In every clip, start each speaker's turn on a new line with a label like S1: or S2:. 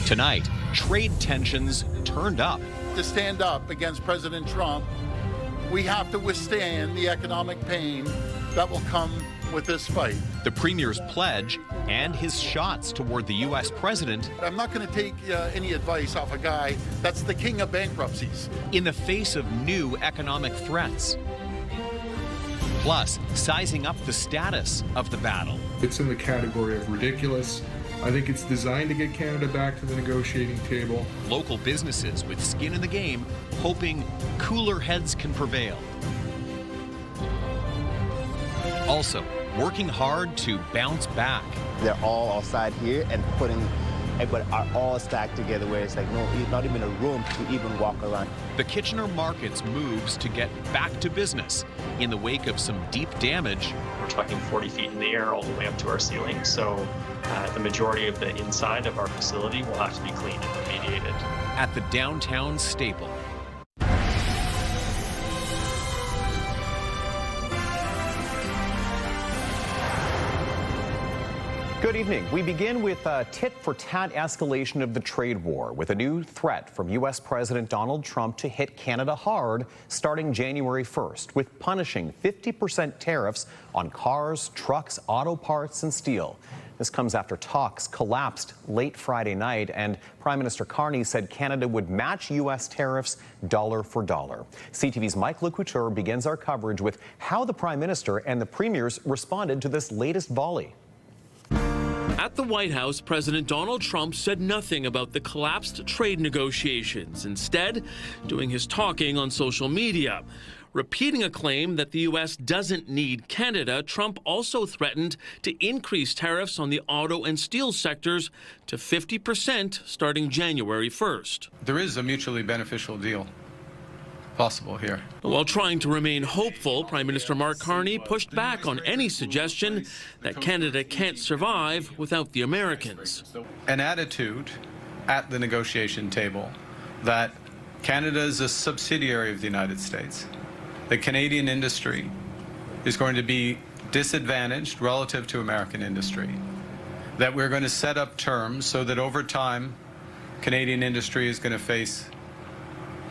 S1: Tonight, trade tensions turned up.
S2: To stand up against President Trump, we have to withstand the economic pain that will come with this fight.
S1: The Premier's pledge and his shots toward the U.S. president.
S2: I'm not going to take any advice off a guy that's the king of bankruptcies.
S1: In the face of new economic threats. Plus, sizing up the status of the battle.
S3: It's in the category of ridiculous. I think it's designed to get Canada back to the negotiating table.
S1: Local businesses with skin in the game hoping cooler heads can prevail. Also, working hard to bounce back.
S4: They're all outside here and but are all stacked together where it's like not even a room to even walk around.
S1: The Kitchener market's moves to get back to business in the wake of some deep damage.
S5: We're talking 40 feet in the air all the way up to our ceiling, so the majority of the inside of our facility will have to be cleaned and remediated.
S1: At the downtown staple.
S6: Good evening. We begin with a tit-for-tat escalation of the trade war with a new threat from U.S. President Donald Trump to hit Canada hard starting January 1st with punishing 50% tariffs on cars, trucks, auto parts and steel. This comes after talks collapsed late Friday night and Prime Minister Carney said Canada would match U.S. tariffs dollar for dollar. CTV's Mike LeCouture begins our coverage with how the Prime Minister and the Premiers responded to this latest volley.
S7: At the White House, President Donald Trump said nothing about the collapsed trade negotiations, instead doing his talking on social media. Repeating a claim that the U.S. doesn't need Canada, Trump also threatened to increase tariffs on the auto and steel sectors to 50% starting January 1st.
S8: There is a mutually beneficial deal possible here.
S7: While trying to remain hopeful, Prime Minister Mark Carney pushed back on any suggestion that Canada can't survive without the Americans.
S8: An attitude at the negotiation table that Canada is a subsidiary of the United States. The Canadian industry is going to be disadvantaged relative to American industry. That we're going to set up terms so that over time, Canadian industry is going to face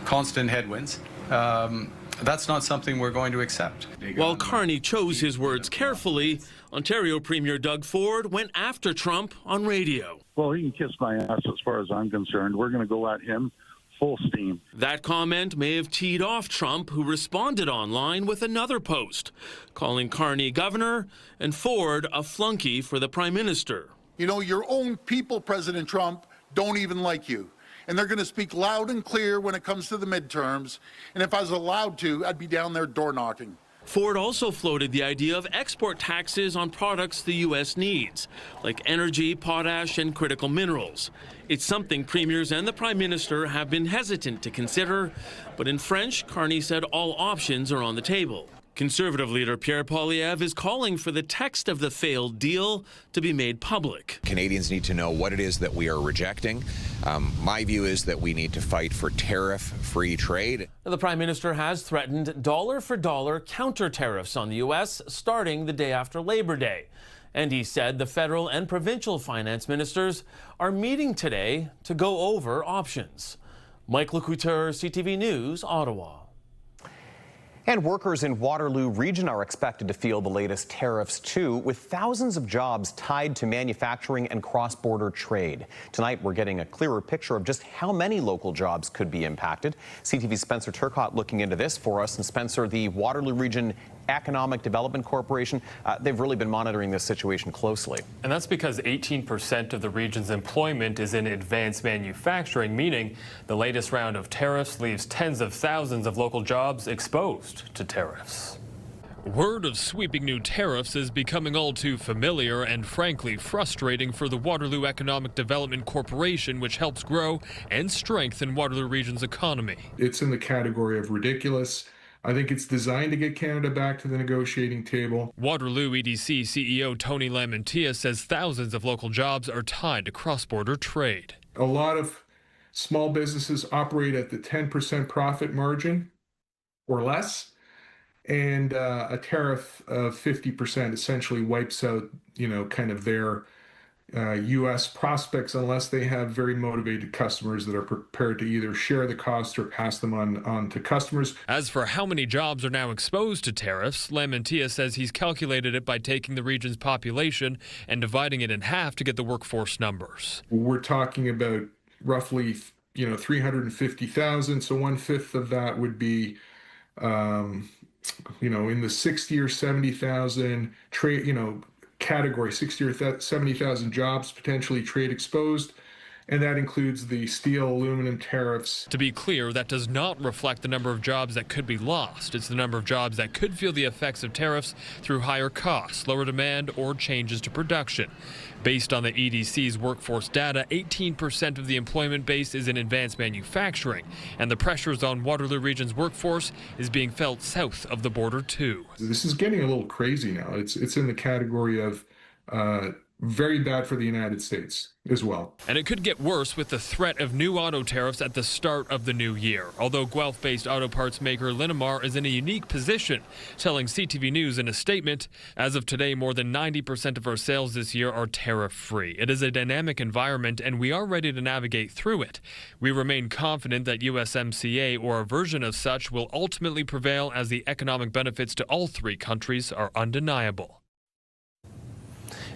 S8: constant headwinds. That's not something we're going to accept.
S7: While Carney chose his words carefully, Ontario Premier Doug Ford went after Trump on radio.
S9: Well, he can kiss my ass as far as I'm concerned. We're going to go at him full steam.
S7: That comment may have teed off Trump, who responded online with another post, calling Carney governor and Ford a flunky for the Prime Minister.
S2: You know, your own people, President Trump, don't even like you. And they're going to speak loud and clear when it comes to the midterms. And if I was allowed to, I'd be down there door knocking.
S7: Ford also floated the idea of export taxes on products the U.S. needs, like energy, potash, and critical minerals. It's something premiers and the Prime Minister have been hesitant to consider, but in French, Carney said all options are on the table. Conservative leader Pierre Poilievre is calling for the text of the failed deal to be made public.
S10: Canadians need to know what it is that we are rejecting. My view is that we need to fight for tariff-free trade.
S7: The Prime Minister has threatened dollar-for-dollar counter tariffs on the U.S. starting the day after Labor Day. And he said the federal and provincial finance ministers are meeting today to go over options. Mike LeCouture, CTV News, Ottawa.
S6: And workers in Waterloo Region are expected to feel the latest tariffs too, with thousands of jobs tied to manufacturing and cross-border trade. Tonight, we're getting a clearer picture of just how many local jobs could be impacted. CTV's Spencer Turcott looking into this for us. And Spencer, the Waterloo Region Economic Development Corporation, they've really been monitoring this situation closely.
S11: And that's because 18% of the region's employment is in advanced manufacturing, meaning the latest round of tariffs leaves tens of thousands of local jobs exposed to tariffs.
S12: Word of sweeping new tariffs is becoming all too familiar and frankly frustrating for the Waterloo Economic Development Corporation, which helps grow and strengthen Waterloo Region's economy.
S3: It's in the category of ridiculous. I think it's designed to get Canada back to the negotiating table.
S12: Waterloo EDC CEO Tony Lamantia says thousands of local jobs are tied to cross-border trade.
S3: A lot of small businesses operate at the 10% profit margin or less, and a tariff of 50% essentially wipes out, kind of their U.S. prospects unless they have very motivated customers that are prepared to either share the cost or pass them on to customers.
S12: As for how many jobs are now exposed to tariffs, Lamantia says he's calculated it by taking the region's population and dividing it in half to get the workforce numbers.
S3: We're talking about roughly 350,000, so 1/5 of that would be in the 60 or 70,000 trade category, 60 or 70,000 jobs potentially trade exposed, and that includes the steel, aluminum tariffs.
S12: To be clear, that does not reflect the number of jobs that could be lost. It's the number of jobs that could feel the effects of tariffs through higher costs, lower demand, or changes to production. Based on the EDC's workforce data, 18% of the employment base is in advanced manufacturing, and the pressures on Waterloo Region's workforce is being felt south of the border too.
S3: This is getting a little crazy now. It's in the category of very bad for the United States as well.
S12: And it could get worse with the threat of new auto tariffs at the start of the new year. Although Guelph-based auto parts maker Linamar is in a unique position, telling CTV News in a statement, as of today, more than 90% of our sales this year are tariff-free. It is a dynamic environment, and we are ready to navigate through it. We remain confident that USMCA or a version of such will ultimately prevail, as the economic benefits to all three countries are undeniable.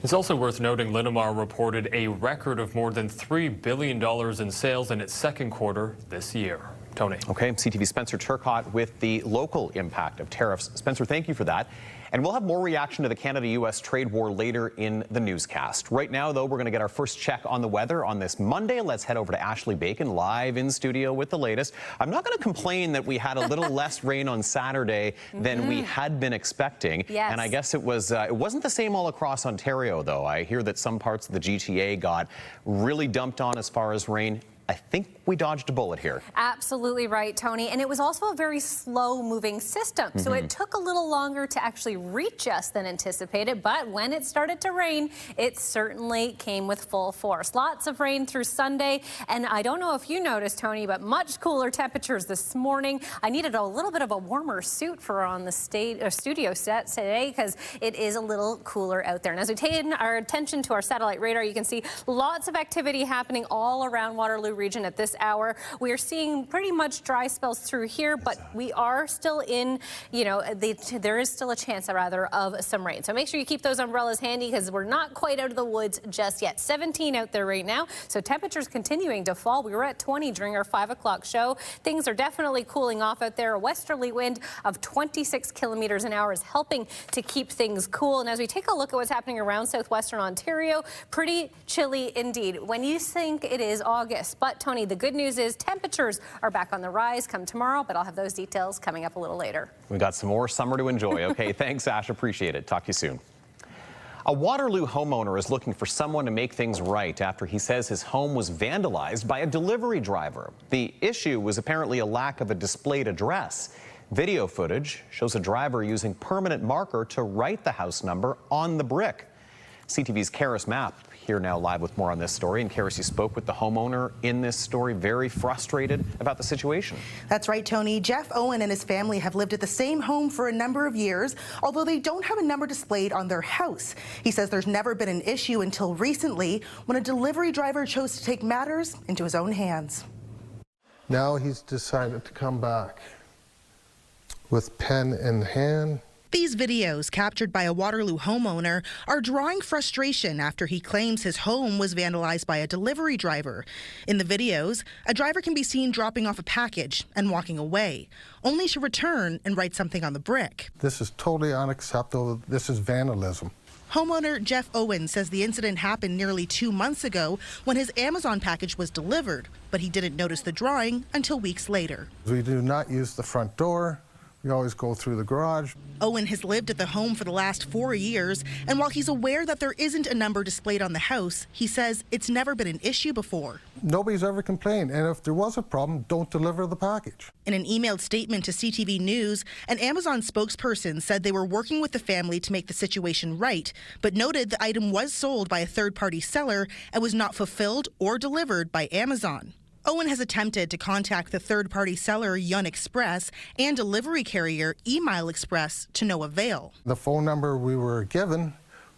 S11: It's also worth noting Linamar reported a record of more than $3 billion in sales in its second quarter this year. Tony.
S6: Okay, CTV's Spencer Turcotte with the local impact of tariffs. Spencer, thank you for that. And we'll have more reaction to the Canada-U.S. trade war later in the newscast. Right now, though, we're going to get our first check on the weather on this Monday. Let's head over to Ashley Bacon, live in studio with the latest. I'm not going to complain that we had a little less rain on Saturday than we had been expecting.
S13: Yes.
S6: And I guess it wasn't the same all across Ontario, though. I hear that some parts of the GTA got really dumped on as far as rain. I think we dodged a bullet here.
S13: Absolutely right, Tony. And it was also a very slow-moving system. So it took a little longer to actually reach us than anticipated. But when it started to rain, it certainly came with full force. Lots of rain through Sunday. And I don't know if you noticed, Tony, but much cooler temperatures this morning. I needed a little bit of a warmer suit for on the studio set today because it is a little cooler out there. And as we take our attention to our satellite radar, you can see lots of activity happening all around Waterloo region at this hour. We are seeing pretty much dry spells through here, but we are still in, there is still a chance, rather, of some rain. So make sure you keep those umbrellas handy because we're not quite out of the woods just yet. 17 out there right now, so temperatures continuing to fall. We were at 20 during our 5 o'clock show. Things are definitely cooling off out there. A westerly wind of 26 kilometers an hour is helping to keep things cool. And as we take a look at what's happening around southwestern Ontario, pretty chilly indeed when you think it is August. But Tony, the good news is temperatures are back on the rise come tomorrow, but I'll have those details coming up a little later.
S6: We got some more summer to enjoy. Okay, thanks, Ash. Appreciate it. Talk to you soon. A Waterloo homeowner is looking for someone to make things right after he says his home was vandalized by a delivery driver. The issue was apparently a lack of a displayed address. Video footage shows a driver using permanent marker to write the house number on the brick. CTV's Karis Mapp here now live with more on this story. And Karis, you spoke with the homeowner in this story, very frustrated about the situation.
S14: That's right, Tony. Jeff Owen and his family have lived at the same home for a number of years, although they don't have a number displayed on their house. He says there's never been an issue until recently when a delivery driver chose to take matters into his own hands.
S15: Now he's decided to come back with pen in hand.
S14: These videos, captured by a Waterloo homeowner, are drawing frustration after he claims his home was vandalized by a delivery driver. In the videos, a driver can be seen dropping off a package and walking away, only to return and write something on the brick.
S15: This is totally unacceptable. This is vandalism.
S14: Homeowner Jeff Owen says the incident happened nearly 2 months ago when his Amazon package was delivered, but he didn't notice the drawing until weeks later.
S15: We do not use the front door. We always go through the garage.
S14: Owen has lived at the home for the last 4 years, and while he's aware that there isn't a number displayed on the house, he says it's never been an issue before.
S15: Nobody's ever complained, and if there was a problem, don't deliver the package.
S14: In an emailed statement to CTV News, an Amazon spokesperson said they were working with the family to make the situation right, but noted the item was sold by a third-party seller and was not fulfilled or delivered by Amazon. Owen has attempted to contact the third-party seller Yun Express and delivery carrier Email Express to no avail.
S15: The phone number we were given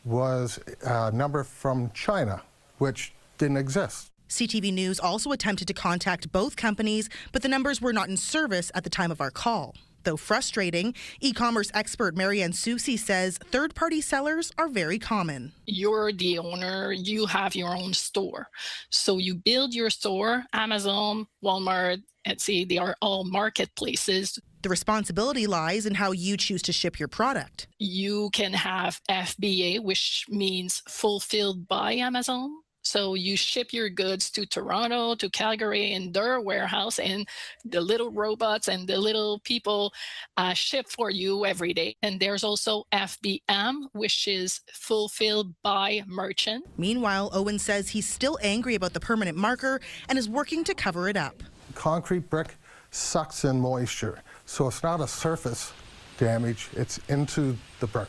S15: was a number from China. which didn't exist.
S14: CTV News also attempted to contact both companies, but the numbers were not in service at the time of our call. Though frustrating, e-commerce expert Marianne Susi says third-party sellers are very common.
S16: You're the owner, you have your own store. So you build your store, Amazon, Walmart, Etsy, they are all marketplaces.
S14: The responsibility lies in how you choose to ship your product.
S16: You can have FBA, which means fulfilled by Amazon. So you ship your goods to Toronto, to Calgary in their warehouse, and the little robots and the little people ship for you every day. And there's also FBM, which is fulfilled by merchant.
S14: Meanwhile, Owen says he's still angry about the permanent marker and is working to cover it up.
S15: Concrete brick sucks in moisture, so it's not a surface damage, it's into the brick.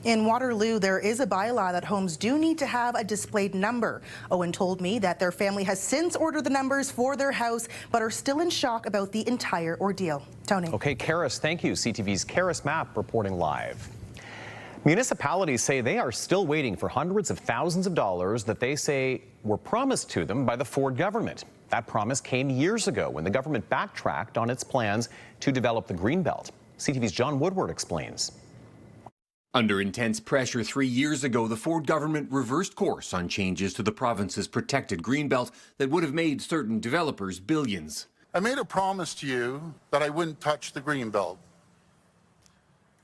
S14: In Waterloo, there is a bylaw that homes do need to have a displayed number. Owen told me that their family has since ordered the numbers for their house, but are still in shock about the entire ordeal. Tony.
S6: Okay, Karis, thank you. CTV's Karis Map reporting live. Municipalities say they are still waiting for hundreds of thousands of dollars that they say were promised to them by the Ford government. That promise came years ago when the government backtracked on its plans to develop the Greenbelt. CTV's John Woodward explains.
S17: Under intense pressure 3 years ago, the Ford government reversed course on changes to the province's protected Greenbelt that would have made certain developers billions.
S2: I made a promise to you that I wouldn't touch the Greenbelt.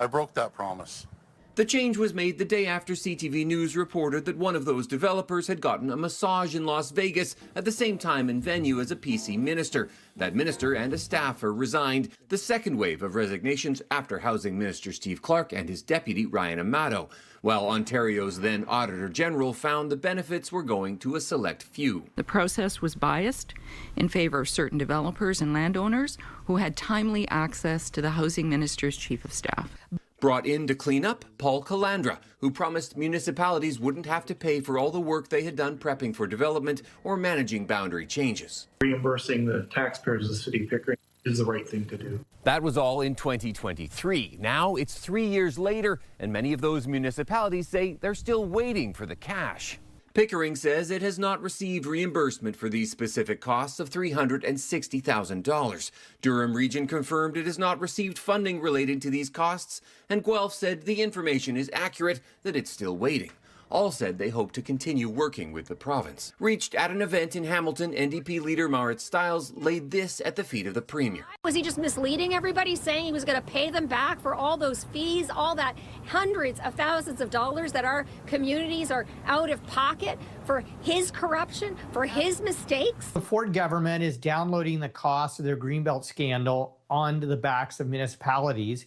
S2: I broke that promise.
S17: The change was made the day after CTV News reported that one of those developers had gotten a massage in Las Vegas at the same time in venue as a PC minister. That minister and a staffer resigned, the second wave of resignations after Housing Minister Steve Clark and his deputy Ryan Amato, while Ontario's then Auditor General found the benefits were going to a select few.
S18: The process was biased in favor of certain developers and landowners who had timely access to the Housing Minister's Chief of Staff.
S17: Brought in to clean up, Paul Calandra, who promised municipalities wouldn't have to pay for all the work they had done prepping for development or managing boundary changes.
S19: Reimbursing the taxpayers of the city of Pickering is the right thing to do.
S17: That was all in 2023. Now it's 3 years later, and many of those municipalities say they're still waiting for the cash. Pickering says it has not received reimbursement for these specific costs of $360,000. Durham Region confirmed it has not received funding related to these costs, and Guelph said the information is accurate, that it's still waiting. All said they hope to continue working with the province. Reached at an event in Hamilton, NDP leader Marit Stiles laid this at the feet of the Premier.
S20: Was he just misleading everybody, saying he was going to pay them back for all those fees, all that hundreds of thousands of dollars that our communities are out of pocket for his corruption, for his mistakes?
S21: The Ford government is downloading the cost of their Greenbelt scandal onto the backs of municipalities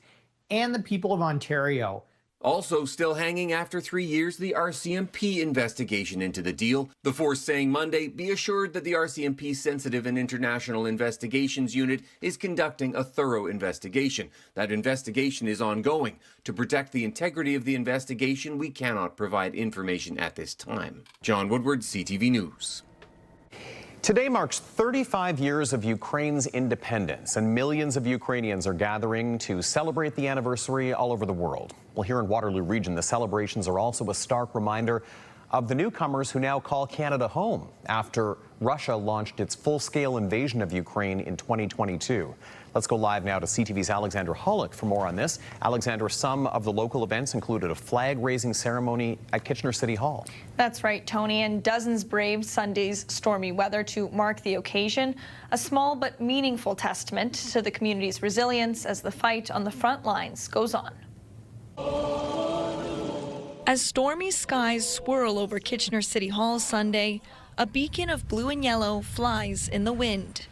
S21: and the people of Ontario.
S17: Also still hanging after 3 years, the RCMP investigation into the deal. The Force saying Monday, be assured that the RCMP's Sensitive and International Investigations Unit is conducting a thorough investigation. That investigation is ongoing. To protect the integrity of the investigation, we cannot provide information at this time. John Woodward, CTV News.
S6: Today marks 35 years of Ukraine's independence, and millions of Ukrainians are gathering to celebrate the anniversary all over the world. Well, here in Waterloo Region, the celebrations are also a stark reminder of the newcomers who now call Canada home after Russia launched its full-scale invasion of Ukraine in 2022. Let's go live now to CTV's Alexandra Hollick for more on this. Alexandra, some of the local events included a flag-raising ceremony at Kitchener City Hall.
S22: That's right, Tony, and dozens braved Sunday's stormy weather to mark the occasion. A small but meaningful testament to the community's resilience as the fight on the front lines goes on. As stormy skies swirl over Kitchener City Hall Sunday, a beacon of blue and yellow flies in the wind.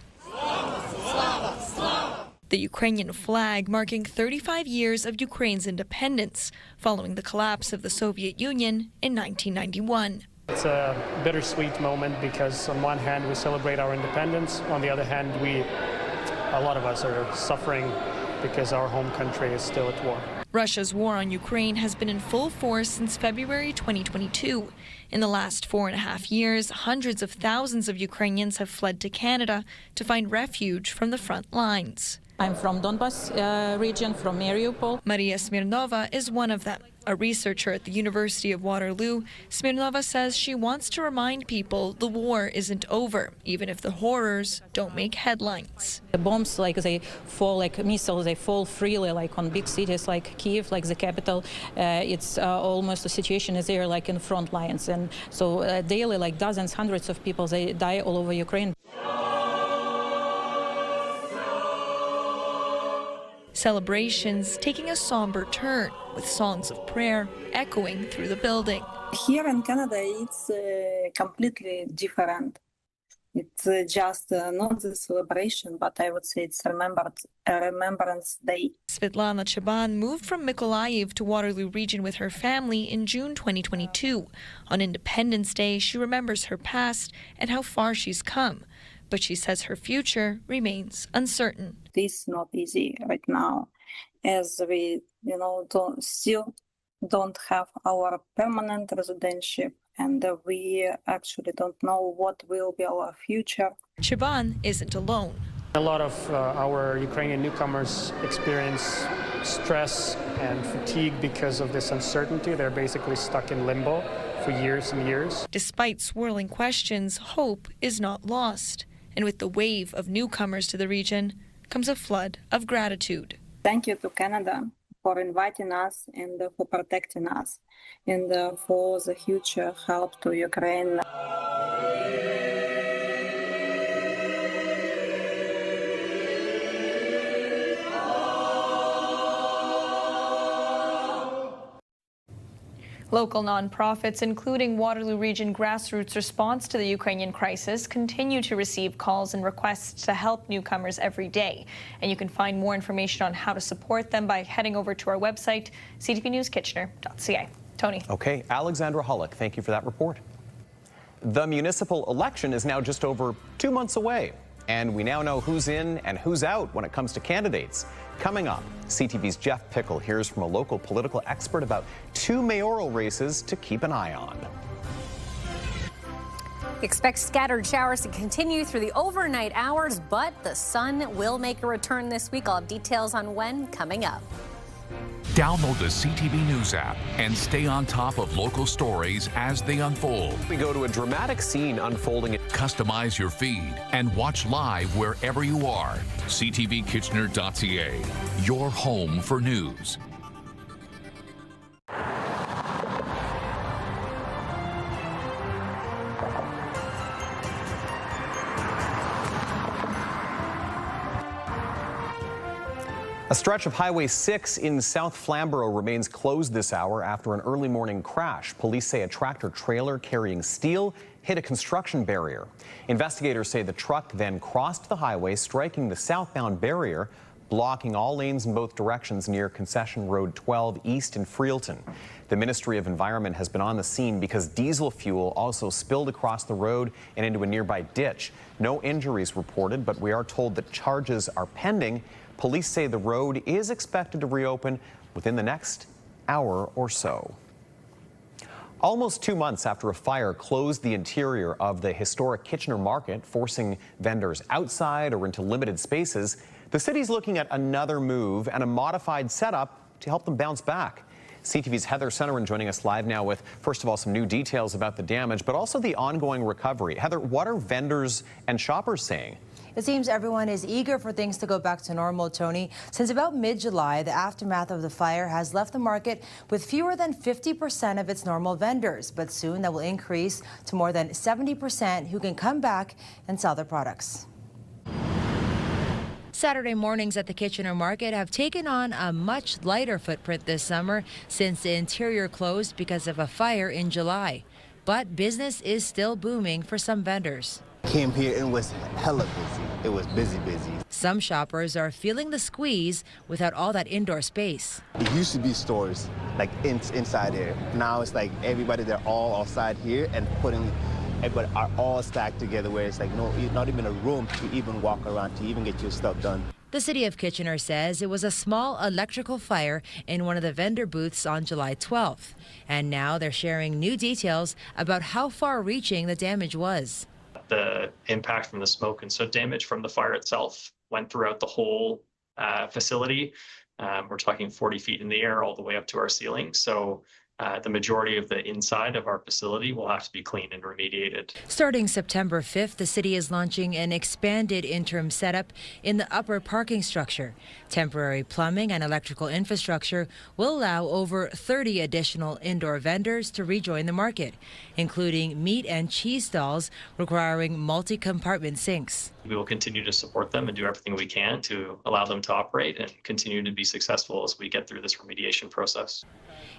S22: The Ukrainian flag marking 35 years of Ukraine's independence following the collapse of the Soviet Union in 1991.
S23: It's a bittersweet moment because on one hand we celebrate our independence, on the other hand a lot of us are suffering because our home country is still at war.
S22: Russia's war on Ukraine has been in full force since February 2022. In the last 4.5 years, hundreds of thousands of Ukrainians have fled to Canada to find refuge from the front lines.
S24: I'm from Donbas region, from Mariupol.
S22: Maria Smirnova is one of them. A researcher at the University of Waterloo, Smirnova says she wants to remind people the war isn't over, even if the horrors don't make headlines.
S1: The bombs, like they fall like missiles, they fall freely, like on big cities like Kiev, like the capital. It's almost the situation is there, like in the front lines, and so daily, like dozens, hundreds of people, they die all over Ukraine.
S22: Celebrations taking a somber turn, with songs of prayer echoing through the building.
S4: Here in Canada, it's completely different. It's just not the celebration, but I would say it's a remembrance day.
S22: Svetlana Chaban moved from Mykolaiv to Waterloo Region with her family in June 2022. On Independence Day, she remembers her past and how far she's come. But she says her future remains uncertain.
S4: It's not easy right now, as we, still don't have our permanent residentship, and we actually don't know what will be our future.
S22: Chaban isn't alone.
S23: A lot of our Ukrainian newcomers experience stress and fatigue because of this uncertainty. They're basically stuck in limbo for years and years.
S22: Despite swirling questions, hope is not lost. And with the wave of newcomers to the region comes a flood of gratitude.
S4: Thank you to Canada for inviting us and for protecting us and for the huge help to Ukraine.
S22: Local nonprofits, including Waterloo Region Grassroots Response to the Ukrainian Crisis, continue to receive calls and requests to help newcomers every day. And you can find more information on how to support them by heading over to our website, ctvnewskitchener.ca. Tony.
S6: Okay, Alexandra Hollick, thank you for that report. The municipal election is now just over 2 months away, and we now know who's in and who's out when it comes to candidates. Coming up, CTV's Jeff Pickle hears from a local political expert about 2 mayoral races to keep an eye on.
S13: Expect scattered showers to continue through the overnight hours, but the sun will make a return this week. I'll have details on when coming up.
S5: Download the CTV News app and stay on top of local stories as they unfold.
S6: We go to a dramatic scene unfolding.
S5: Customize your feed and watch live wherever you are. CTVKitchener.ca, your home for news.
S6: A stretch of Highway 6 in South Flamborough remains closed this hour after an early morning crash. Police say a tractor-trailer carrying steel hit a construction barrier. Investigators say the truck then crossed the highway, striking the southbound barrier, blocking all lanes in both directions near Concession Road 12 East in Freelton. The Ministry of Environment has been on the scene because diesel fuel also spilled across the road and into a nearby ditch. No injuries reported, but we are told that charges are pending. Police say the road is expected to reopen within the next hour or so. Almost 2 months after a fire closed the interior of the historic Kitchener market, forcing vendors outside or into limited spaces, the city's looking at another move and a modified setup to help them bounce back. CTV's Heather Centerin joining us live now with, first of all, some new details about the damage, but also the ongoing recovery. Heather, what are vendors and shoppers saying?
S24: It seems everyone is eager for things to go back to normal, Tony. Since about mid-July, the aftermath of the fire has left the market with fewer than 50% of its normal vendors. But soon that will increase to more than 70% who can come back and sell their products. Saturday mornings at the Kitchener Market have taken on a much lighter footprint this summer since the interior closed because of a fire in July. But business is still booming for some vendors.
S25: Came here and was hella busy. It was busy.
S24: Some shoppers are feeling the squeeze without all that indoor space.
S25: It used to be stores like inside here. Now it's like everybody, they're all outside here and everybody are all stacked together where it's like not even a room to even walk around to even get your stuff done.
S24: The city of Kitchener says it was a small electrical fire in one of the vendor booths on July 12th. And now they're sharing new details about how far-reaching the damage was.
S26: The impact from the smoke and soot damage from the fire itself went throughout the whole facility.
S3: We're talking 40 feet in the air all the way up to our ceiling. So the majority of the inside of our facility will have to be cleaned and remediated.
S24: Starting September 5th, the city is launching an expanded interim setup in the upper parking structure. Temporary plumbing and electrical infrastructure will allow over 30 additional indoor vendors to rejoin the market, including meat and cheese stalls requiring multi-compartment sinks.
S3: We will continue to support them and do everything we can to allow them to operate and continue to be successful as we get through this remediation process.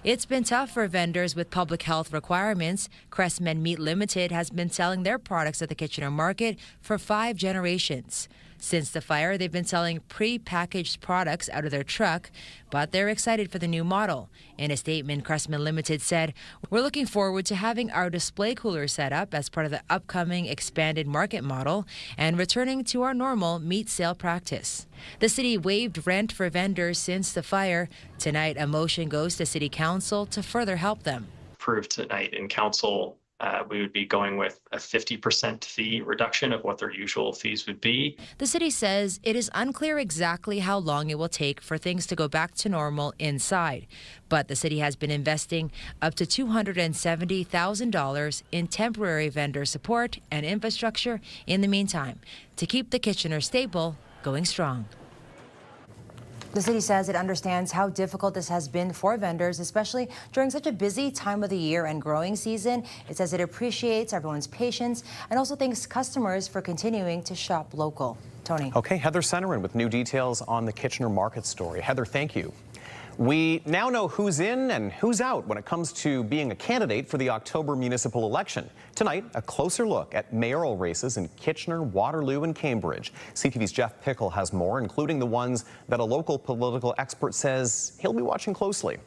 S24: It's been tough for vendors with public health requirements. Crestmen Meat Limited has been selling their products at the Kitchener market for 5 generations. Since the fire, they've been selling pre-packaged products out of their truck, but they're excited for the new model. In a statement, Crestmen Limited said, "We're looking forward to having our display cooler set up as part of the upcoming expanded market model and returning to our normal meat sale practice." The city waived rent for vendors since the fire. Tonight, a motion goes to City Council to further help them.
S3: Approved tonight in Council, we would be going with a 50% fee reduction of what their usual fees would be.
S24: The city says it is unclear exactly how long it will take for things to go back to normal inside, but the city has been investing up to $270,000 in temporary vendor support and infrastructure in the meantime to keep the Kitchener staple going strong. The city says it understands how difficult this has been for vendors, especially during such a busy time of the year and growing season. It says it appreciates everyone's patience and also thanks customers for continuing to shop local. Tony.
S6: Okay, Heather Centerin with new details on the Kitchener market story. Heather, thank you. We now know who's in and who's out when it comes to being a candidate for the October municipal election. Tonight, a closer look at mayoral races in Kitchener, Waterloo, and Cambridge. CTV's Jeff Pickle has more, including the ones that a local political expert says he'll be watching closely.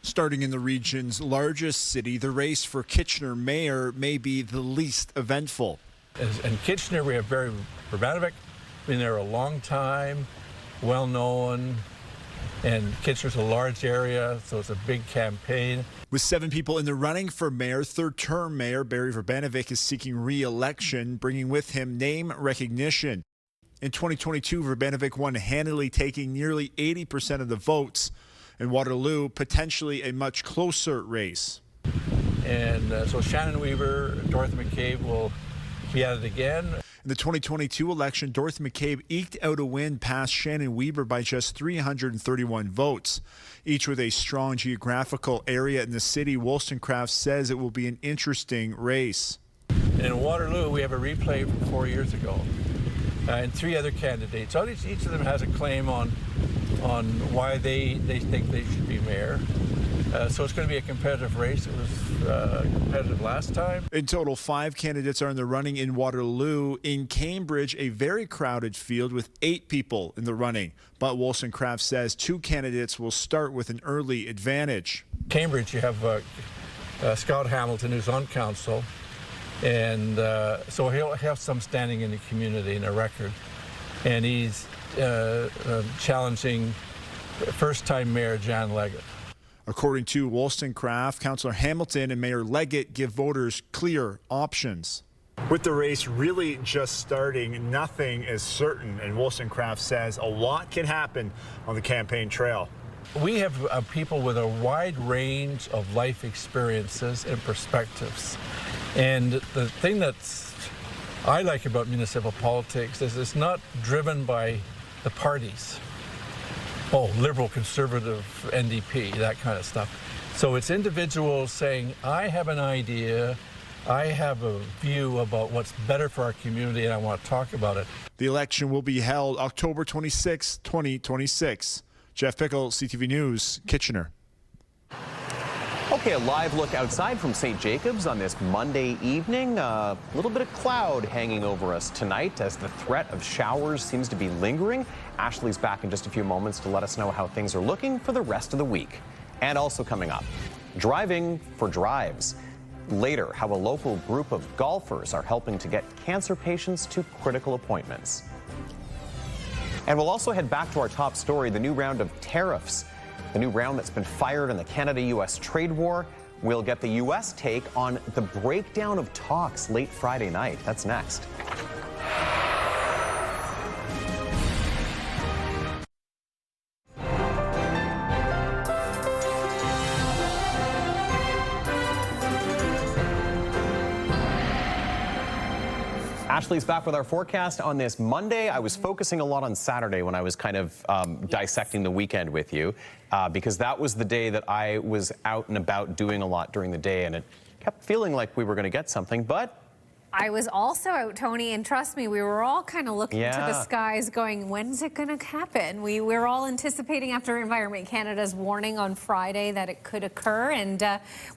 S7: Starting in the region's largest city, the race for Kitchener mayor may be the least eventful.
S8: In Kitchener, we have Barry Verbanovic, been there a long time, well-known. And Kitchener's a large area, so it's a big campaign.
S7: With 7 people in the running for mayor, third-term mayor Barry Verbanovic is seeking re-election, bringing with him name recognition. In 2022, Verbanovic won handily, taking nearly 80% of the votes. In Waterloo, potentially a much closer race.
S8: And so Shannon Weaver, Dorothy McCabe will be at it again.
S7: In the 2022 election, Dorothy McCabe eked out a win past Shannon Weaver by just 331 votes. Each with a strong geographical area in the city, Wollstonecraft says it will be an interesting race.
S8: And in Waterloo, we have a replay from 4 years ago. And 3 other candidates. Each of them has a claim on why they think they should be mayor. So it's going to be a competitive race. It was competitive last time.
S7: In total, 5 candidates are in the running in Waterloo. In Cambridge, a very crowded field with 8 people in the running. But Wollstonecraft says 2 candidates will start with an early advantage.
S8: Cambridge, you have Scott Hamilton, who's on council. And so he'll have some standing in the community and a record. And he's challenging first-time Mayor Jan Leggett.
S7: According to Wollstonecraft, Councillor Hamilton and Mayor Leggett give voters clear options. With the race really just starting, nothing is certain, and Wollstonecraft says a lot can happen on the campaign trail.
S8: We have people with a wide range of life experiences and perspectives. And the thing that I like about municipal politics is it's not driven by the parties. Oh, liberal, conservative, NDP, that kind of stuff. So it's individuals saying, I have an idea, I have a view about what's better for our community, and I want to talk about it.
S7: The election will be held October 26, 2026. Jeff Pickle, CTV News, Kitchener.
S6: Okay, a live look outside from St. Jacobs on this Monday evening. A little bit of cloud hanging over us tonight as the threat of showers seems to be lingering. Ashley's back in just a few moments to let us know how things are looking for the rest of the week. And also coming up, driving for drives. Later, how a local group of golfers are helping to get cancer patients to critical appointments. And we'll also head back to our top story, the new round of tariffs. The new round that's been fired in the Canada-U.S. trade war. We'll get the U.S. take on the breakdown of talks late Friday night. That's next. Ashley's back with our forecast on this Monday. I was focusing a lot on Saturday when I was kind of dissecting the weekend with you, because that was the day that I was out and about doing a lot during the day, and it kept feeling like we were going to get something, but
S13: I was also out, Tony, and trust me, we were all kind of looking to the skies going, when's it going to happen? We were all anticipating after Environment Canada's warning on Friday that it could occur, and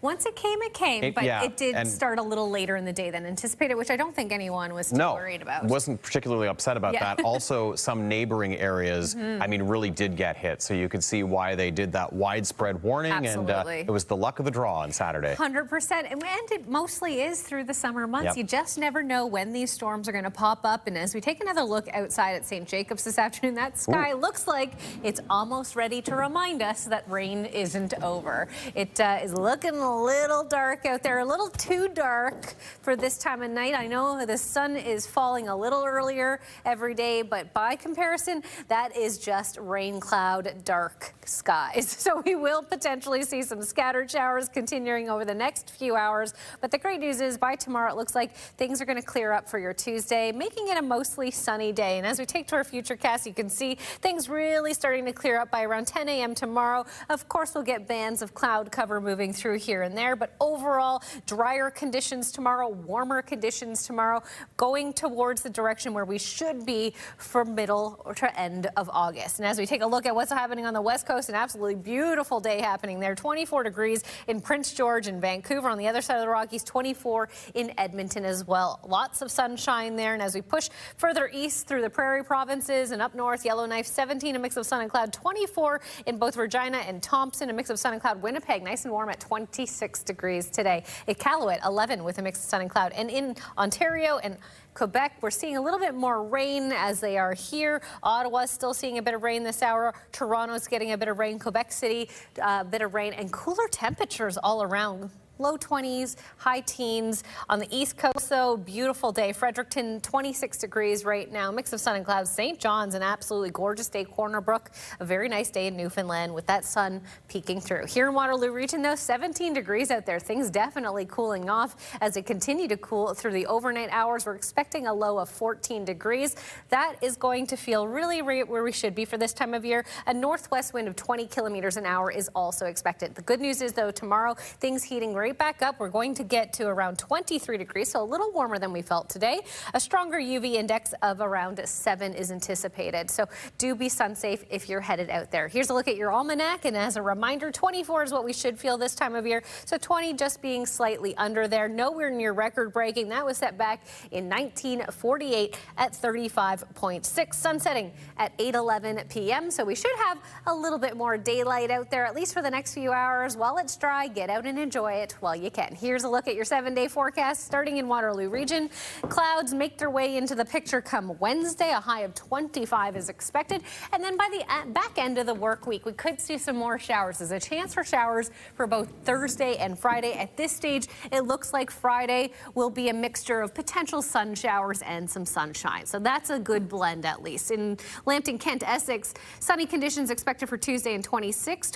S13: once it came, it came. But it did start a little later in the day than anticipated, which I don't think anyone was too worried about.
S6: Wasn't particularly upset about that. Also, some neighboring areas, I mean, really did get hit, so you could see why they did that widespread warning, and it was the luck of the draw on Saturday.
S13: 100%, and it mostly is through the summer months. You just never know when these storms are going to pop up. And as we take another look outside at St. Jacobs this afternoon, that sky looks like it's almost ready to remind us that rain isn't over. It is looking a little dark out there, a little too dark for this time of night. I know the sun is falling a little earlier every day, but by comparison, that is just rain cloud, dark skies. So we will potentially see some scattered showers continuing over the next few hours. But the great news is by tomorrow, it looks like things are going to clear up for your Tuesday, making it a mostly sunny day. And as we take to our futurecast, you can see things really starting to clear up by around 10 a.m. tomorrow. Of course, we'll get bands of cloud cover moving through here and there, but overall, drier conditions tomorrow, warmer conditions tomorrow, going towards the direction where we should be for middle or to end of August. And as we take a look at what's happening on the West Coast, an absolutely beautiful day happening there. 24 degrees in Prince George and Vancouver. On the other side of the Rockies, 24 in Edmonton as well. Lots of sunshine there. And as we push further east through the Prairie provinces and up north, Yellowknife 17, a mix of sun and cloud, 24 in both Regina and Thompson, a mix of sun and cloud. Winnipeg, nice and warm at 26 degrees today. Iqaluit, 11 with a mix of sun and cloud. And in Ontario and Quebec, we're seeing a little bit more rain as they are here. Ottawa's still seeing a bit of rain this hour. Toronto's getting a bit of rain. Quebec City, a bit of rain and cooler temperatures all around. Low 20s, high teens. On the East Coast, though, beautiful day. Fredericton, 26 degrees right now. Mix of sun and clouds. St. John's, an absolutely gorgeous day. Corner Brook, a very nice day in Newfoundland with that sun peeking through. Here in Waterloo Region, though, 17 degrees out there. Things definitely cooling off as they continue to cool through the overnight hours. We're expecting a low of 14 degrees. That is going to feel really right where we should be for this time of year. A northwest wind of 20 kilometers an hour is also expected. The good news is, though, tomorrow, things heating right back up. We're going to get to around 23 degrees, so a little warmer than we felt today. A stronger UV index of around 7 is anticipated, so do be sun safe if you're headed out there. Here's a look at your almanac, and as a reminder, 24 is what we should feel this time of year, so 20 just being slightly under there. Nowhere near record breaking. That was set back in 1948 at 35.6. Sun setting at 8:11 p.m., so we should have a little bit more daylight out there, at least for the next few hours. While it's dry, get out and enjoy it while you can. Here's a look at your 7-day forecast starting in Waterloo Region. Clouds make their way into the picture come Wednesday. A high of 25 is expected. And then by the back end of the work week, we could see some more showers. There's a chance for showers for both Thursday and Friday. At this stage, it looks like Friday will be a mixture of potential sun showers and some sunshine. So that's a good blend, at least. In Lambton, Kent, Essex, sunny conditions expected for Tuesday and 26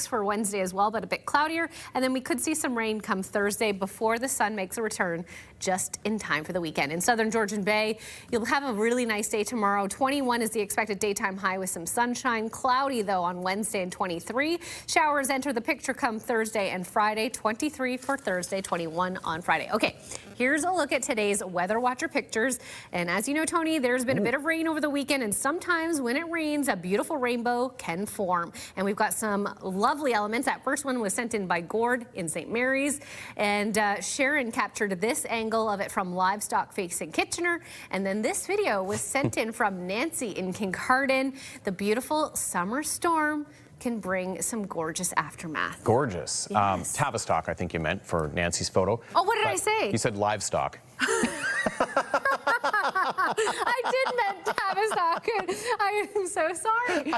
S13: for Wednesday as well, but a bit cloudier. And then we could see some rain come Thursday before the sun makes a return just in time for the weekend. In southern Georgian Bay, you'll have a really nice day tomorrow. 21 is the expected daytime high with some sunshine. Cloudy, though, on Wednesday and 23. Showers enter the picture come Thursday and Friday. 23 for Thursday, 21 on Friday. Okay, here's a look at today's Weather Watcher pictures. And as you know, Tony, there's been a bit of rain over the weekend, and sometimes when it rains, a beautiful rainbow can form. And we've got some lovely elements. That first one was sent in by Gord in St. Mary's, and Sharon captured this angle of it from Livestock facing Kitchener, and then this video was sent in from Nancy in Kincardine. The beautiful summer storm can bring some gorgeous aftermath.
S6: Gorgeous.
S13: Yes.
S6: Tavistock, I think you meant for Nancy's photo.
S13: Oh, what did I say?
S6: You said livestock.
S13: I did Tavistock. I am so sorry.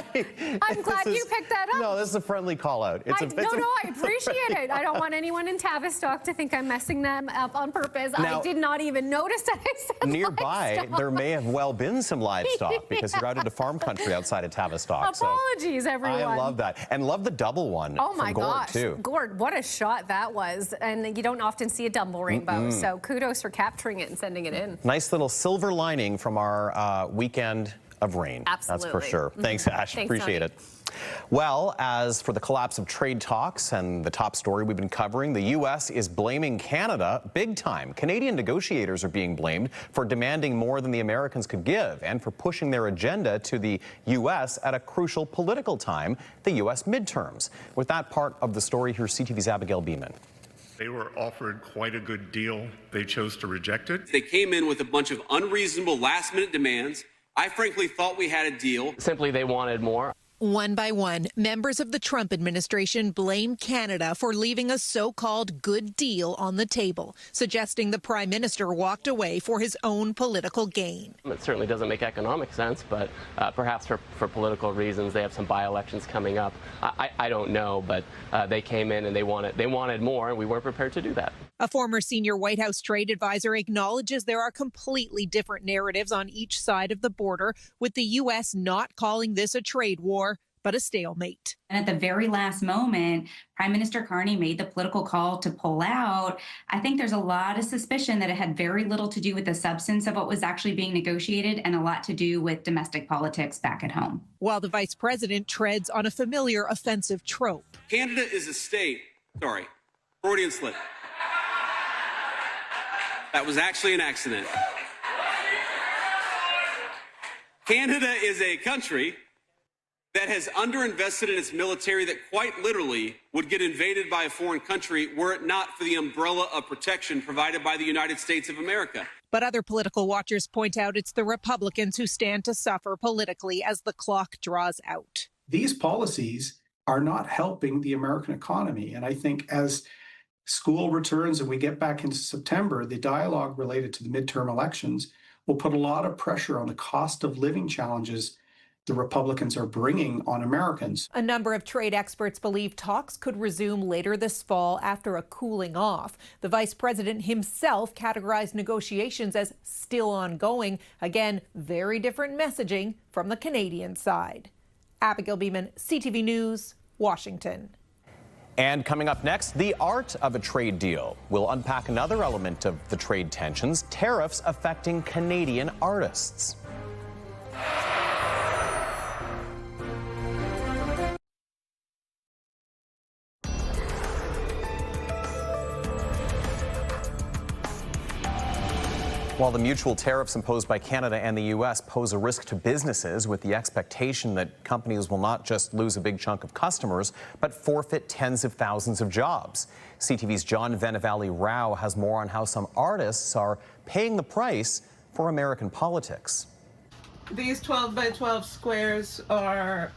S13: I'm glad you picked that up.
S6: No, this is a friendly call out.
S13: No, I appreciate it. I don't want anyone in Tavistock to think I'm messing them up on purpose.
S6: Now,
S13: I did not even notice that I said
S6: nearby,
S13: livestock.
S6: there may have well been some livestock because you're out into farm country outside of Tavistock.
S13: Apologies, everyone.
S6: I love that. And love the double one.
S13: Oh my
S6: from Gord,
S13: gosh.
S6: too.
S13: Gord, what a shot that was. And you don't often see a double rainbow. So kudos for capturing it and sending it in.
S6: Nice little silver lining from our weekend of rain.
S13: Absolutely.
S6: That's for sure. Thanks, Ash.
S13: Thanks,
S6: Appreciate
S13: Tony.
S6: it. Well, as for the collapse of trade talks and the top story we've been covering, the U.S. is blaming Canada big time. Canadian negotiators are being blamed for demanding more than the Americans could give and for pushing their agenda to the U.S. at a crucial political time, the U.S. midterms. With that part of the story, here's CTV's Abigail Beeman.
S9: They were offered quite a good deal. They chose to reject it.
S10: They came in with a bunch of unreasonable last-minute demands. I frankly thought we had a deal.
S11: Simply, they wanted more.
S12: One by one, members of the Trump administration blame Canada for leaving a so-called good deal on the table, suggesting the prime minister walked away for his own political gain.
S11: It certainly doesn't make economic sense, but perhaps for political reasons, they have some by-elections coming up. I don't know, but they came in and they wanted more, and we weren't prepared to do that.
S12: A former senior White House trade advisor acknowledges there are completely different narratives on each side of the border, with the U.S. not calling this a trade war, but a stalemate.
S15: And at the very last moment, Prime Minister Carney made the political call to pull out. I think there's a lot of suspicion that it had very little to do with the substance of what was actually being negotiated and a lot to do with domestic politics back at home.
S12: While the vice president treads on a familiar offensive trope.
S10: Canada is a state. Sorry, Freudian slip. That was actually an accident. Canada is a country that has underinvested in its military that quite literally would get invaded by a foreign country were it not for the umbrella of protection provided by the United States of America.
S12: But other political watchers point out it's the Republicans who stand to suffer politically as the clock draws out.
S19: These policies are not helping the American economy. And I think as school returns and we get back into September, the dialogue related to the midterm elections will put a lot of pressure on the cost of living challenges the Republicans are bringing on Americans.
S12: A number of trade experts believe talks could resume later this fall after a cooling off. The vice president himself categorized negotiations as still ongoing. Again, very different messaging from the Canadian side. Abigail Beeman, CTV News, Washington.
S6: And coming up next, the art of a trade deal. We'll unpack another element of the trade tensions, tariffs affecting Canadian artists. While the mutual tariffs imposed by Canada and the U.S. pose a risk to businesses with the expectation that companies will not just lose a big chunk of customers, but forfeit tens of thousands of jobs. CTV's John Venevali Rao has more on how some artists are paying the price for American politics.
S16: These 12 by 12 squares are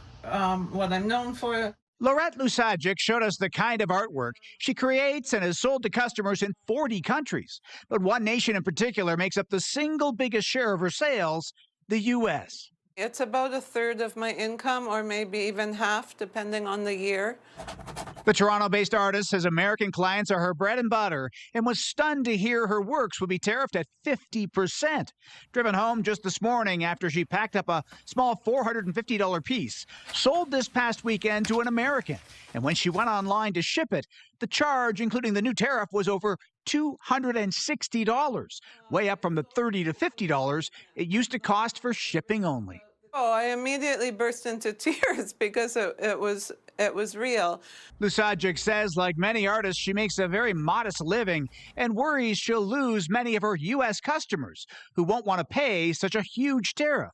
S16: what I'm known for.
S27: Laurette Lusagic showed us the kind of artwork she creates and has sold to customers in 40 countries. But one nation in particular makes up the single biggest share of her sales, the U.S.
S16: It's about a third of my income, or maybe even half, depending on the year.
S27: The Toronto-based artist says American clients are her bread and butter and was stunned to hear her works would be tariffed at 50%. Driven home just this morning after she packed up a small $450 piece, sold this past weekend to an American. And when she went online to ship it, the charge, including the new tariff, was over $260, way up from the $30 to $50 it used to cost for shipping only.
S16: Oh, I immediately burst into tears because it was real.
S27: Lusagic says, like many artists, she makes a very modest living and worries she'll lose many of her U.S. customers who won't want to pay such a huge tariff.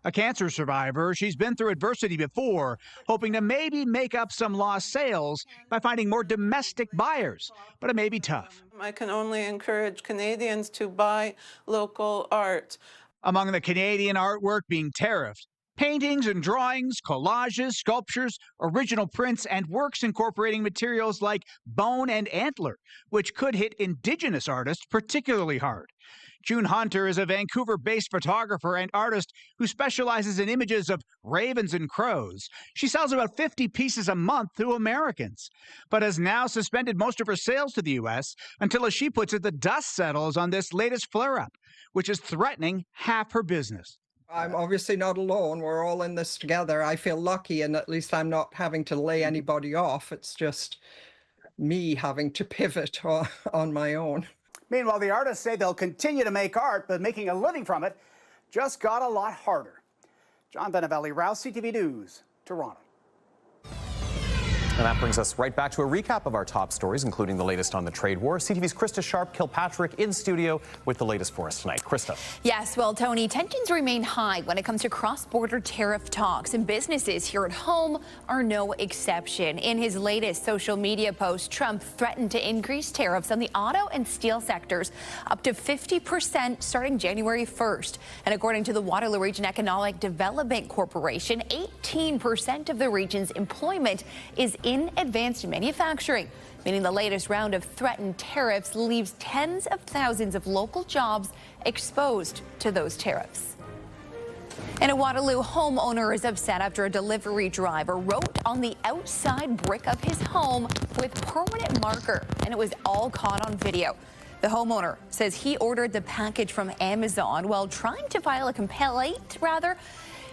S27: A cancer survivor, she's been through adversity before, hoping to maybe make up some lost sales by finding more domestic buyers, but it may be tough.
S16: I can only encourage Canadians to buy local art.
S27: Among the Canadian artwork being tariffed, paintings and drawings, collages, sculptures, original prints, and works incorporating materials like bone and antler, which could hit Indigenous artists particularly hard. June Hunter is a Vancouver-based photographer and artist who specializes in images of ravens and crows. She sells about 50 pieces a month to Americans, but has now suspended most of her sales to the U.S. until, as she puts it, the dust settles on this latest flare-up, which is threatening half her business.
S1: I'm obviously not alone. We're all in this together. I feel lucky, and at least I'm not having to lay anybody off. It's just me having to pivot on my own.
S2: Meanwhile, the artists say they'll continue to make art, but making a living from it just got a lot harder. John Benavelli-Rouse, CTV News, Toronto.
S6: And that brings us right back to a recap of our top stories, including the latest on the trade war. CTV's Krista Sharp-Kilpatrick in studio with the latest for us tonight. Krista.
S14: Yes, well, Tony, tensions remain high when it comes to cross-border tariff talks, and businesses here at home are no exception. In his latest social media post, Trump threatened to increase tariffs on the auto and steel sectors up to 50% starting January 1st. And according to the Waterloo Region Economic Development Corporation, 18% of the region's employment is in advanced manufacturing, meaning the latest round of threatened tariffs leaves tens of thousands of local jobs exposed to those tariffs. And a Waterloo homeowner is upset after a delivery driver wrote on the outside brick of his home with permanent marker, and it was all caught on video. The homeowner says he ordered the package from Amazon while trying to file a complaint,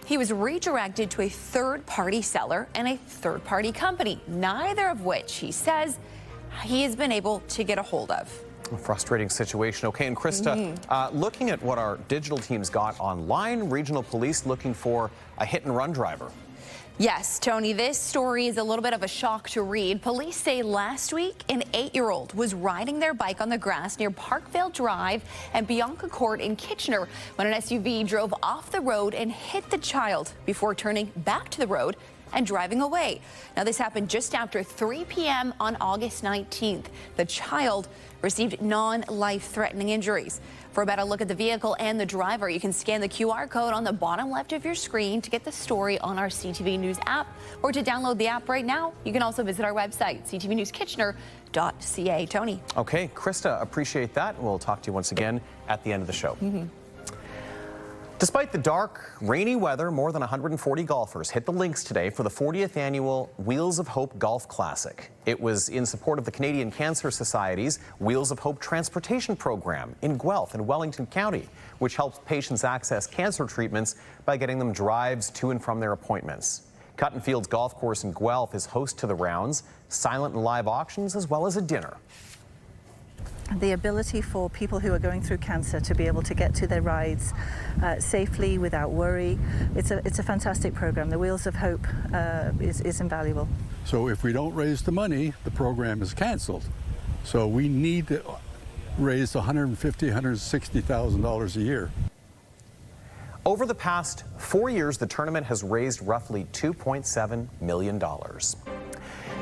S14: he was redirected to a third-party seller and a third-party company, neither of which he says he has been able to get a hold of.
S6: A frustrating situation. Okay, and Krista, looking at what our digital teams got online, regional police looking for a hit-and-run driver.
S14: Yes, Tony, this story is a little bit of a shock to read. Police say last week an 8-year-old was riding their bike on the grass near Parkvale Drive and Bianca Court in Kitchener when an SUV drove off the road and hit the child before turning back to the road and driving away. Now, this happened just after 3 p.m. on August 19th. The child received non-life-threatening injuries. For a better look at the vehicle and the driver, you can scan the QR code on the bottom left of your screen to get the story on our CTV News app, or to download the app right now. You can also visit our website, ctvnewskitchener.ca. Tony.
S6: Okay, Krista, appreciate that. We'll talk to you once again at the end of the show. Despite the dark, rainy weather, more than 140 golfers hit the links today for the 40th annual Wheels of Hope Golf Classic. It was in support of the Canadian Cancer Society's Wheels of Hope transportation program in Guelph and Wellington County, which helps patients access cancer treatments by getting them drives to and from their appointments. Cut & Fields Golf Course in Guelph is host to the rounds, silent and live auctions, as well as a dinner.
S17: The ability for people who are going through cancer to be able to get to their rides safely, without worry, it's a fantastic program. The Wheels of Hope is invaluable.
S18: So if we don't raise the money, the program is canceled. So we need to raise $150,000, $160,000 a year.
S6: Over the past 4 years, the tournament has raised roughly $2.7 million.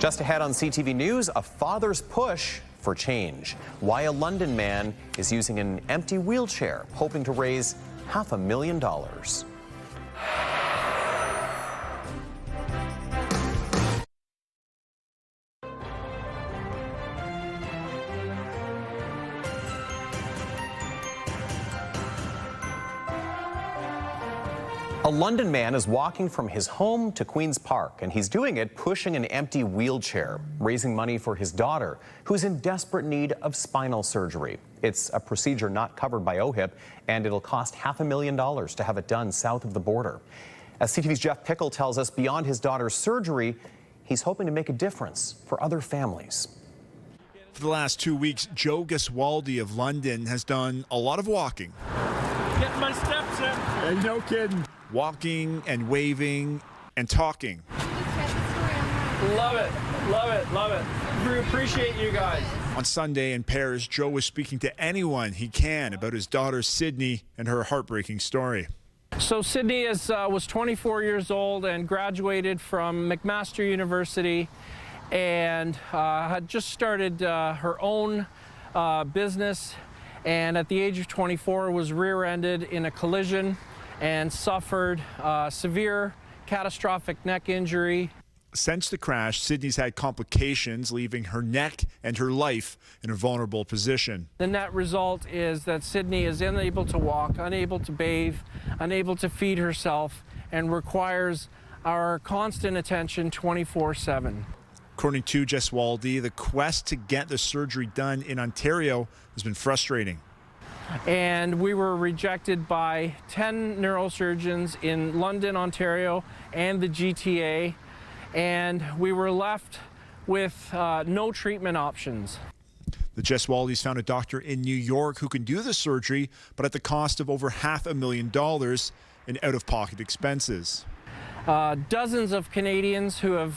S6: Just ahead on CTV News, a father's push for change. Why a London man is using an empty wheelchair, hoping to raise $500,000. A London man is walking from his home to Queen's Park, and he's doing it pushing an empty wheelchair, raising money for his daughter, who's in desperate need of spinal surgery. It's a procedure not covered by OHIP, and it'll cost $500,000 to have it done south of the border. As CTV's Jeff Pickle tells us, beyond his daughter's surgery, he's hoping to make a difference for other families.
S7: For the last 2 weeks, Joe Gaswaldi of London has done a lot of walking.
S20: Get my steps in.
S7: Hey, no kidding. Walking and waving and talking.
S20: Love it, love it, love it. We appreciate you guys.
S7: On Sunday in Paris, Joe was speaking to anyone he can about his daughter Sydney and her heartbreaking story.
S20: So Sydney was 24 years old and graduated from McMaster University, and had just started her own business, and at the age of 24 was rear-ended in a collision and suffered severe catastrophic neck injury.
S7: Since the crash, Sydney's had complications, leaving her neck and her life in a vulnerable position.
S20: The net result is that Sydney is unable to walk, unable to bathe, unable to feed herself, and requires our constant attention 24/7.
S7: According to Jess Waldy, the quest to get the surgery done in Ontario has been frustrating.
S20: And we were rejected by 10 neurosurgeons in London, Ontario, and the GTA, and we were left with no treatment options.
S7: The Jess Waldys found a doctor in New York who can do the surgery, but at the cost of over $500,000 in out-of-pocket expenses.
S20: Dozens of Canadians who have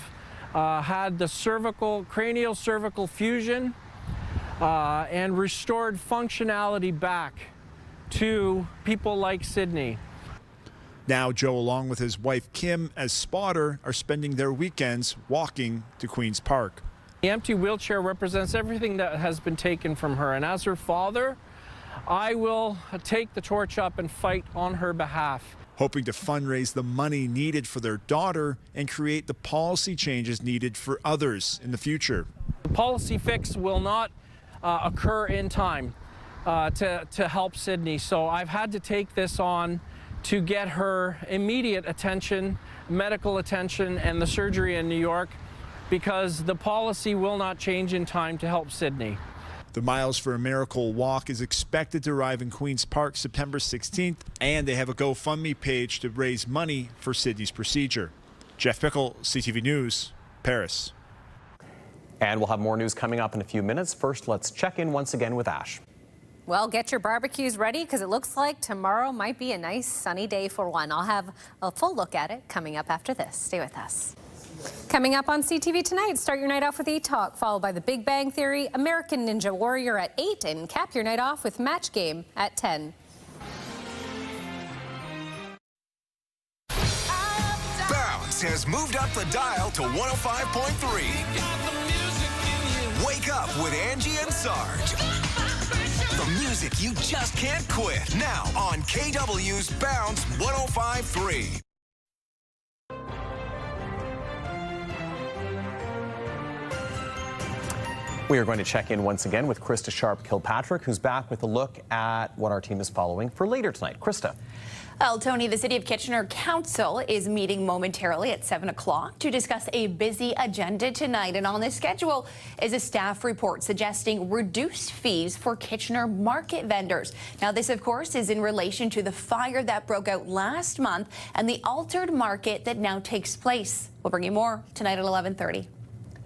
S20: had the cranial cervical fusion and restored functionality back to people like Sydney.
S7: Now Joe, along with his wife Kim as spotter, are spending their weekends walking to Queen's Park.
S20: The empty wheelchair represents everything that has been taken from her, and as her father, I will take the torch up and fight on her behalf.
S7: Hoping to fundraise the money needed for their daughter and create the policy changes needed for others in the future.
S20: The policy fix will not occur in time to help Sydney, so I've had to take this on to get her immediate attention, medical attention, and the surgery in New York, because the policy will not change in time to help Sydney.
S7: The Miles for a Miracle walk is expected to arrive in Queen's Park September 16th, and they have a GoFundMe page to raise money for Sydney's procedure. Jeff Pickle, CTV News, Paris.
S6: And we'll have more news coming up in a few minutes. First, let's check in once again with Ash.
S13: Well, get your barbecues ready because it looks like tomorrow might be a nice sunny day for one. I'll have a full look at it coming up after this. Stay with us. Coming up on CTV tonight, start your night off with E-Talk, followed by The Big Bang Theory, American Ninja Warrior at 8, and cap your night off with Match Game at 10.
S4: Bounce has moved up the dial to 105.3. Wake up with Angie and Sarge. The music you just can't quit. Now on KW's Bounce 105.3.
S6: We are going to check in once again with Krista Sharp-Kilpatrick, who's back with a look at what our team is following for later tonight. Krista.
S14: Well, Tony, the City of Kitchener Council is meeting momentarily at 7 o'clock to discuss a busy agenda tonight. And on this schedule is a staff report suggesting reduced fees for Kitchener market vendors. Now, this, of course, is in relation to the fire that broke out last month and the altered market that now takes place. We'll bring you more tonight at 11:30.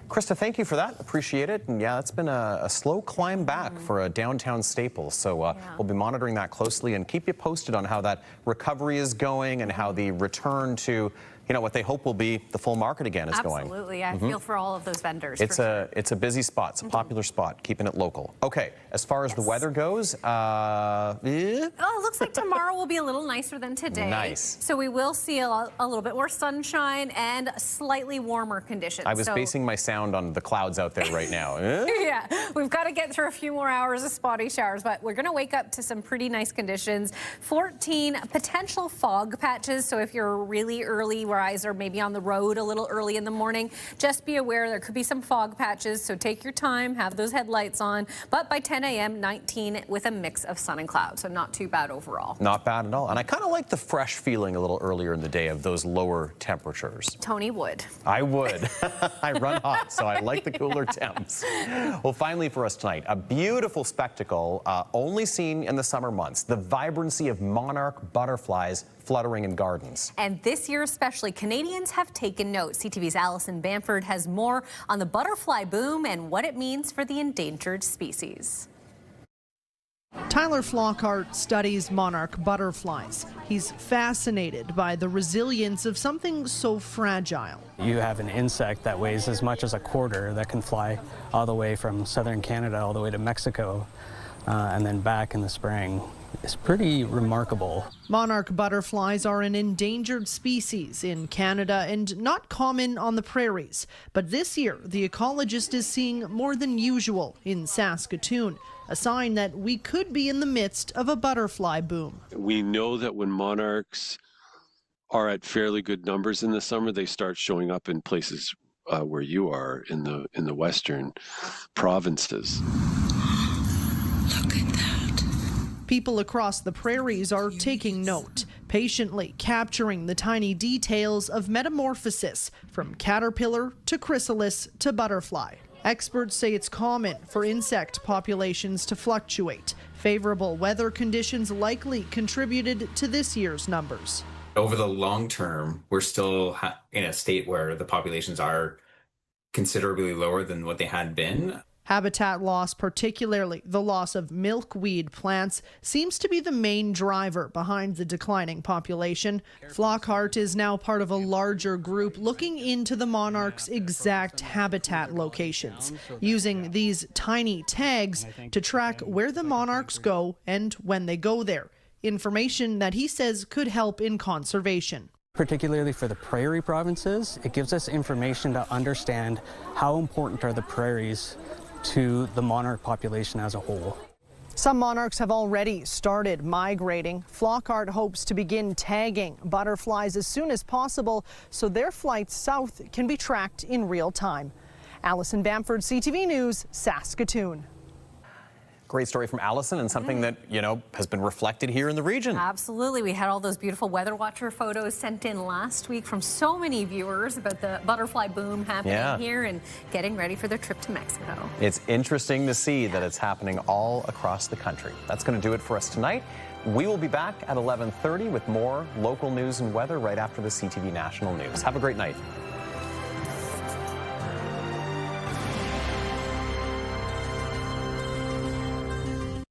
S6: Krista, thank you for that. Appreciate it. And yeah, it's been a slow climb back for a downtown staple. So we'll be monitoring that closely and keep you posted on how that recovery is going and how the return to, you know, what they hope will be the full market again is going.
S13: Absolutely. I feel for all of those vendors.
S6: It's a busy spot. It's a popular spot, keeping it local. Okay, as far as the weather goes,
S13: it looks like tomorrow will be a little nicer than today.
S6: Nice.
S13: So we will see a little bit more sunshine and slightly warmer conditions.
S6: I was basing my sound on the clouds out there right now.
S13: Yeah, we've got to get through a few more hours of spotty showers, but we're going to wake up to some pretty nice conditions. 14 potential fog patches, so if you're really early riser, maybe on the road a little early in the morning, just be aware there could be some fog patches, so take your time, have those headlights on. But by 10 a.m., 19 with a mix of sun and clouds, so not too bad overall.
S6: Not bad at all. And I kind of like the fresh feeling a little earlier in the day of those lower temperatures.
S13: Tony would.
S6: I would. I run hot, so I like the cooler temps. Well, finally for us tonight, a beautiful spectacle only seen in the summer months, the vibrancy of monarch butterflies fluttering in gardens.
S13: And this year especially, Canadians have taken note. CTV's Alison Bamford has more on the butterfly boom and what it means for the endangered species.
S5: Tyler Flockhart studies monarch butterflies. He's fascinated by the resilience of something so fragile.
S21: You have an insect that weighs as much as a quarter that can fly all the way from southern Canada all the way to Mexico and then back in the spring. It's pretty remarkable.
S5: Monarch butterflies are an endangered species in Canada and not common on the prairies. But this year, the ecologist is seeing more than usual in Saskatoon, a sign that we could be in the midst of a butterfly boom.
S22: We know that when monarchs
S3: are at fairly good numbers in the summer, they start showing up in places where you are in the western provinces.
S5: People across the prairies are taking note, patiently capturing the tiny details of metamorphosis from caterpillar to chrysalis to butterfly. Experts say it's common for insect populations to fluctuate. Favorable weather conditions likely contributed to this year's numbers.
S8: Over the long term, we're still in a state where the populations are considerably lower than what they had been.
S5: Habitat loss, particularly the loss of milkweed plants, seems to be the main driver behind the declining population. Flockhart is now part of a larger group looking into the monarch's exact habitat locations, using these tiny tags to track where the monarchs go and when they go there. Information that he says could help in conservation.
S21: Particularly for the prairie provinces, it gives us information to understand how important are the prairies to the monarch population as a whole.
S5: Some monarchs have already started migrating. Flockhart hopes to begin tagging butterflies as soon as possible so their flights south can be tracked in real time. Allison Bamford, CTV News, Saskatoon.
S6: Great story from Allison, and something that, has been reflected here in the region.
S13: Absolutely. We had all those beautiful weather watcher photos sent in last week from so many viewers about the butterfly boom happening here and getting ready for their trip to Mexico.
S6: It's interesting to see that it's happening all across the country. That's going to do it for us tonight. We will be back at 11:30 with more local news and weather right after the CTV National News. Have a great night.